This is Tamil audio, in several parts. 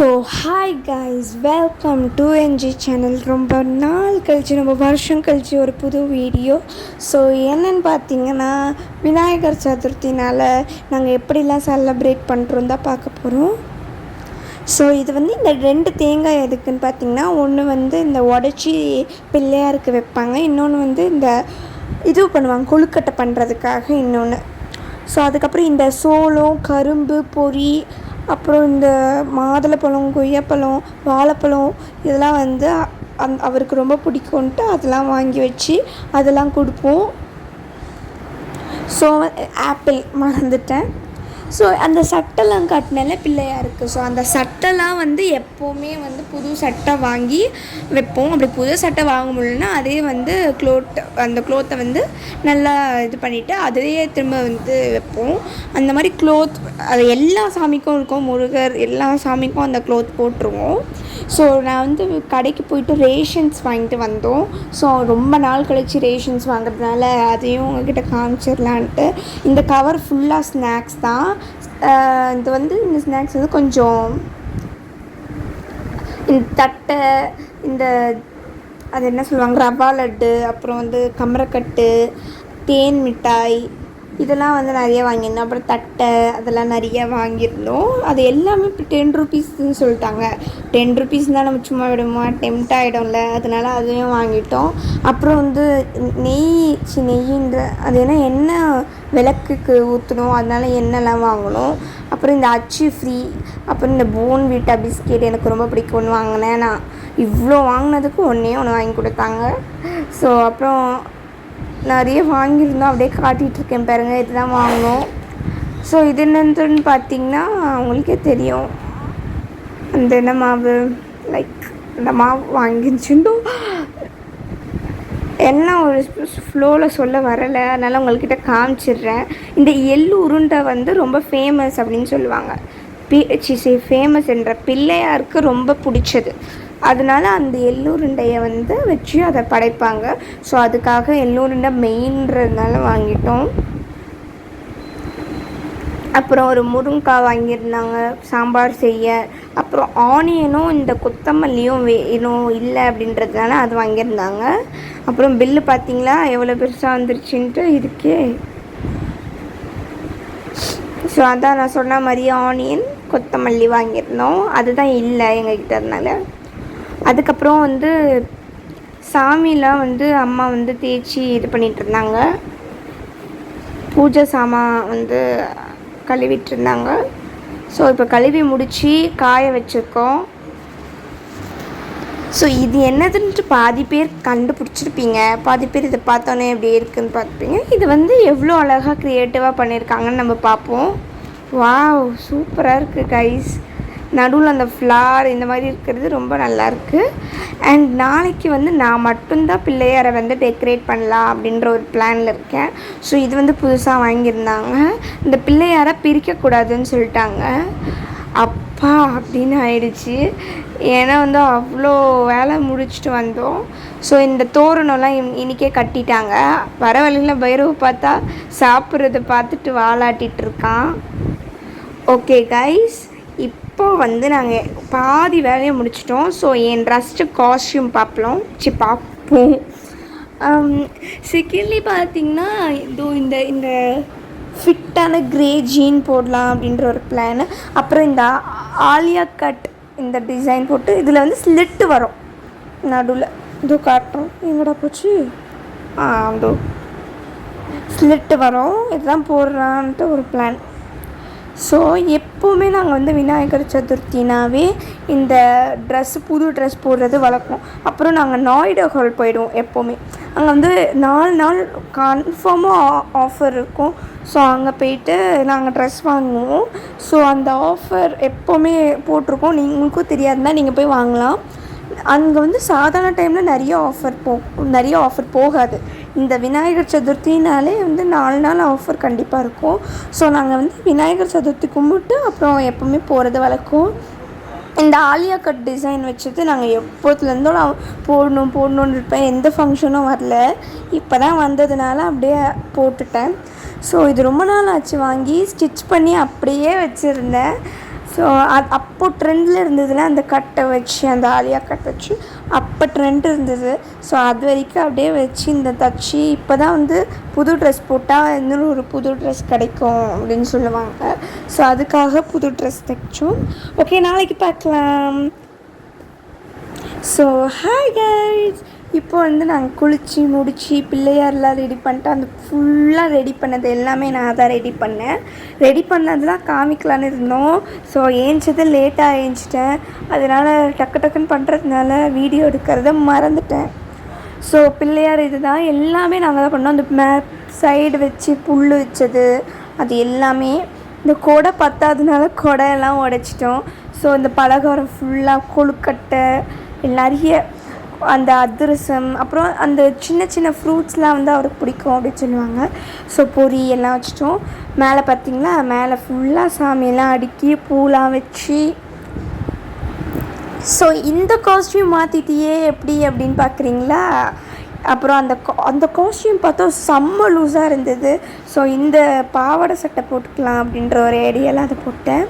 So hi guys, welcome to NG channel. ரொம்ப நாள் கழித்து, ரொம்ப வருஷம் கழித்து ஒரு புது வீடியோ. ஸோ என்னென்னு பார்த்தீங்கன்னா, விநாயகர் சதுர்த்தினால் நாங்கள் எப்படிலாம் செலப்ரேட் பண்ணுறோம் தான் பார்க்க போகிறோம். ஸோ இது வந்து இந்த 2 தேங்காய் எதுக்குன்னு பார்த்தீங்கன்னா, ஒன்று இந்த உடச்சி பிள்ளையாருக்கு வைப்பாங்க, இன்னொன்று இந்த இது பண்ணுவாங்க கொழுக்கட்டை பண்ணுறதுக்காக இன்னொன்று. ஸோ அதுக்கப்புறம் இந்த சோளம், கரும்பு பொரி, அப்புறம் இந்த மாதுளப்பழம், கொய்யாப்பழம், வாழைப்பழம் இதெல்லாம் அவருக்கு ரொம்ப பிடிக்கும்ன்ட்டு அதெல்லாம் வாங்கி வச்சு அதெல்லாம் கொடுப்போம். ஸோ ஆப்பிள் மறந்துட்டேன். ஸோ அந்த சட்டைலாம் காட்டினால பிள்ளையாருக்கு. ஸோ அந்த சட்டைலாம் எப்போவுமே புது சட்டை வாங்கி வைப்போம். அப்படி புது சட்டை வாங்க முடியலன்னா அதே அந்த க்ளோத்தை நல்லா இது பண்ணிவிட்டு அதையே திரும்ப வைப்போம். அந்த மாதிரி க்ளோத் அது எல்லா சாமிக்கும் இருக்கும். முருகர் எல்லா சாமிக்கும் அந்த க்ளோத் போட்டுருவோம். ஸோ நான் கடைக்கு போயிட்டு ரேஷன்ஸ் வாங்கிட்டு வந்தோம். ஸோ ரொம்ப நாள் கழித்து ரேஷன்ஸ் வாங்குறதுனால அதையும் உங்ககிட்ட காமிச்சிடலான்ட்டு. இந்த கவர் ஃபுல்லாக ஸ்நாக்ஸ் தான். இது இந்த ஸ்நாக்ஸ் கொஞ்சம் இந்த தட்டை, அது என்ன சொல்லுவாங்க, ரவா லட்டு, அப்புறம் கமரக்கட்டு, தேன் மிட்டாய் இதெல்லாம் நிறைய வாங்கியிருந்தோம். அப்புறம் தட்டை அதெல்லாம் நிறைய வாங்கியிருந்தோம். அது எல்லாமே இப்போ 10 ருபீஸ்ன்னு சொல்லிட்டாங்க. 10 ருபீஸ்னால் நம்ம சும்மா விடுமா, டெம்ட் ஆகிடும்ல, அதனால் அதையும் வாங்கிட்டோம். அப்புறம் நெய்ன்ற அது எண்ணெய் விளக்குக்கு ஊற்றணும், அதனால எண்ணெய்லாம் வாங்கணும். அப்புறம் இந்த அச்சு ஃப்ரீ, அப்புறம் இந்த போன் வீட்டா பிஸ்கெட் எனக்கு ரொம்ப பிடிக்கும்னு வாங்கினேன். நான் இவ்வளோ வாங்கினதுக்கு ஒன்று வாங்கி கொடுத்தாங்க. ஸோ அப்புறம் நிறைய வாங்கியிருந்தோம், அப்படியே காட்டிகிட்ருக்கேன் பாருங்கள், இதுதான் வாங்கினோம். ஸோ இது என்னன்னு பார்த்தீங்கன்னா அவங்களுக்கே தெரியும். அந்த என்ன மாவு, அந்த மாவு வாங்கிச்சுட்டோம். எல்லாம் ஒரு ஃப்ளோவில் சொல்ல வரலை, அதனால் உங்கள்கிட்ட காமிச்சிடுறேன். இந்த எள்ளு உருண்டை ரொம்ப ஃபேமஸ் அப்படின்னு சொல்லுவாங்க. ஃபேமஸ் என்ற பிள்ளையாருக்கு ரொம்ப பிடிச்சது. அதனால அந்த எள்ளுருண்டையை வச்சு அதை படைப்பாங்க. ஸோ அதுக்காக எள்ளுருண்டை மெயின்றதுனால வாங்கிட்டோம். அப்புறம் ஒரு முருங்கைக்காய் வாங்கியிருந்தாங்க சாம்பார் செய்ய. அப்புறம் ஆனியனும் இந்த கொத்தமல்லியும் வேணும் இல்லை அப்படின்றதுனால அது வாங்கியிருந்தாங்க. அப்புறம் பில்லு பார்த்தீங்களா எவ்வளோ பெருசாக வந்துருச்சுன்ட்டு இருக்கே. ஸோ அதான் நான் சொன்ன மாதிரி ஆனியன், கொத்தமல்லி வாங்கியிருந்தோம். அதுதான் இல்லை எங்ககிட்ட அதனால. அதுக்கப்புறம் சாமிலாம் அம்மா தேய்ச்சி இது பண்ணிகிட்டு இருந்தாங்க. பூஜை சாமான் கழுவிட்டு இருந்தாங்க. ஸோ இப்போ கழுவி முடித்து காய வச்சுருக்கோம். ஸோ இது என்னதுன்ட்டு பாதி பேர் கண்டுபிடிச்சிருப்பீங்க, பாதி பேர் இதை பார்த்தோன்னே எப்படி இருக்குதுன்னு பார்த்துப்பீங்க. இது எவ்வளோ அழகாக க்ரியேட்டிவாக பண்ணியிருக்காங்கன்னு நம்ம பார்ப்போம். வாவ், சூப்பராக இருக்குது கைஸ். நடுவில் அந்த ஃப்ளார் இந்த மாதிரி இருக்கிறது ரொம்ப நல்லாயிருக்கு. அண்ட் நாளைக்கு நான் மட்டும்தான் பிள்ளையாரை டெக்கரேட் பண்ணலாம் அப்படின்ற ஒரு பிளானில் இருக்கேன். ஸோ இது புதுசாக வாங்கியிருந்தாங்க. இந்த பிள்ளையாரை பிரிக்கக்கூடாதுன்னு சொல்லிட்டாங்க. அப்பா அப்படின்னு ஆயிடுச்சு. ஏன்னா அவ்வளோ வேலை முடிச்சுட்டு வந்தோம். ஸோ இந்த தோரணம்லாம் இன்றைக்கே கட்டிட்டாங்க. வர வழியில் பைரவ பார்த்தா சாப்பிட்றத பார்த்துட்டு வாலாட்டிகிட்டு இருக்கான். ஓகே கைஸ், இப்போ நாங்கள் பாதி வேலையை முடிச்சிட்டோம். ஸோ என் ட்ரெஸ்ட்டு காஸ்ட்யூம் பார்ப்போம். செகண்ட்லி பார்த்திங்கன்னா இந்த இந்த ஃபிட்டான க்ரே ஜீன் போடலாம் அப்படின்ற ஒரு பிளானு. அப்புறம் இந்த ஆலியா கட் இந்த டிசைன் போட்டு இதில் ஸ்லிட்டு வரும் நடுவில். இதோ காட்டுறோம், எங்கடா போச்சு, அதோ ஸ்லிட்டு வரும். இதுதான் போடுறான்ட்டு ஒரு பிளான். ஸோ எப்போவுமே நாங்கள் விநாயகர் சதுர்த்தினாவே இந்த புது ட்ரெஸ் போடுறது வழக்கம். அப்புறம் நாங்கள் நாயுடு ஹால் போயிடுவோம் எப்போவுமே. அங்கே 4 நாள் கன்ஃபார்மாக ஆஃபர் இருக்கும். ஸோ அங்கே போயிட்டு நாங்கள் ட்ரெஸ் வாங்குவோம். ஸோ அந்த ஆஃபர் எப்போவுமே போட்டிருக்கோம். உங்களுக்கும் தெரியாதுன்னா நீங்கள் போய் வாங்கலாம். அங்கே சாதாரண டைமில் நிறைய ஆஃபர் போகாது. இந்த விநாயகர் சதுர்த்தினாலே 4 நாள் ஆஃபர் கண்டிப்பாக இருக்கும். ஸோ நாங்கள் விநாயகர் சதுர்த்தி கும்பிட்டு அப்புறம் எப்போவுமே போகிறது வழக்கம். இந்த ஆலியா கட் டிசைன் வச்சது நாங்கள் எப்போதுலேருந்தோ நான் போடணுன்னு இருப்பேன். எந்த ஃபங்க்ஷனும் வரல, இப்போ தான் வந்ததுனால அப்படியே போட்டுட்டேன். ஸோ இது ரொம்ப நாள் ஆச்சு வாங்கி ஸ்டிச் பண்ணி அப்படியே வச்சுருந்தேன். ஸோ அப்போ ட்ரெண்டில் இருந்ததுன்னா அந்த கட்டை வச்சு அந்த ஆலியா கட் வச்சு அப்போ ட்ரெண்ட் இருந்தது. ஸோ அது வரைக்கும் அப்படியே வச்சு இந்த தச்சு இப்போ தான் வந்து புது ட்ரெஸ் போட்டால் இன்னொரு ஒரு புது ட்ரெஸ் கிடைக்கும் அப்படின்னு சொல்லுவாங்க. ஸோ அதுக்காக புது ட்ரெஸ் தைச்சோம். ஓகே, நாளைக்கு பார்க்கலாம். ஸோ ஹாய் கைஸ், இப்போ வந்து நாங்கள் குளித்து முடித்து பிள்ளையாரெலாம் ரெடி பண்ணிட்டு அந்த ஃபுல்லாக ரெடி பண்ணது எல்லாமே நான் தான் ரெடி பண்ணேன். ரெடி பண்ணது தான் காமிக்கலான்னு இருந்தோம். ஸோ ஏஞ்சிது லேட்டாக ஏஞ்சிட்டேன். அதனால் டக்குன்னு பண்ணுறதுனால வீடியோ எடுக்கிறத மறந்துட்டேன். ஸோ பிள்ளையார் இது தான் எல்லாமே நாங்கள் தான் பண்ணோம். அந்த சைடு வச்சு புல் வச்சது அது எல்லாமே. இந்த கொடை பத்தாததுனால கொடையெல்லாம் உடைச்சிட்டோம். ஸோ இந்த பலகாரம் ஃபுல்லாக கொழுக்கட்டை நிறைய அந்த அதிரசம், அப்புறம் அந்த சின்ன சின்ன ஃப்ரூட்ஸ்லாம் வந்து அவருக்கு பிடிக்கும் அப்படின்னு சொல்லுவாங்க. ஸோ பொரி எல்லாம் வச்சிட்டோம். மேலே பார்த்திங்களா, மேலே ஃபுல்லாக சாமியெல்லாம் அடுக்கி பூலாம் வச்சு. ஸோ இந்த காஸ்ட்யூம் மாற்றிட்டியே எப்படி அப்படின்னு பார்க்குறீங்களா? அப்புறம் அந்த காஸ்ட்யூம் பார்த்தா செம்ம லூஸாக இருந்தது. ஸோ இந்த பாவாடை சட்டை போட்டுக்கலாம் அப்படின்ற ஒரு ஐடியாவில் அதை போட்டேன்.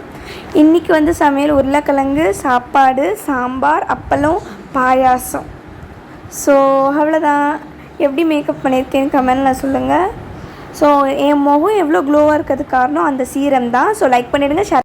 இன்றைக்கி வந்து சமையல் உருளைக்கிழங்கு, சாப்பாடு, சாம்பார், அப்பளம், பாயாசம். ஸோ அவ்வளோதான். எப்படி மேக்கப் பண்ணியிருக்கேன்னு கமெண்டில் சொல்லுங்கள். ஸோ என் முகம் எவ்வளோ க்ளோவாக இருக்கிறதுக்கு காரணம் அந்த சீரம் தான். ஸோ லைக் பண்ணிவிடுங்க, ஷேர்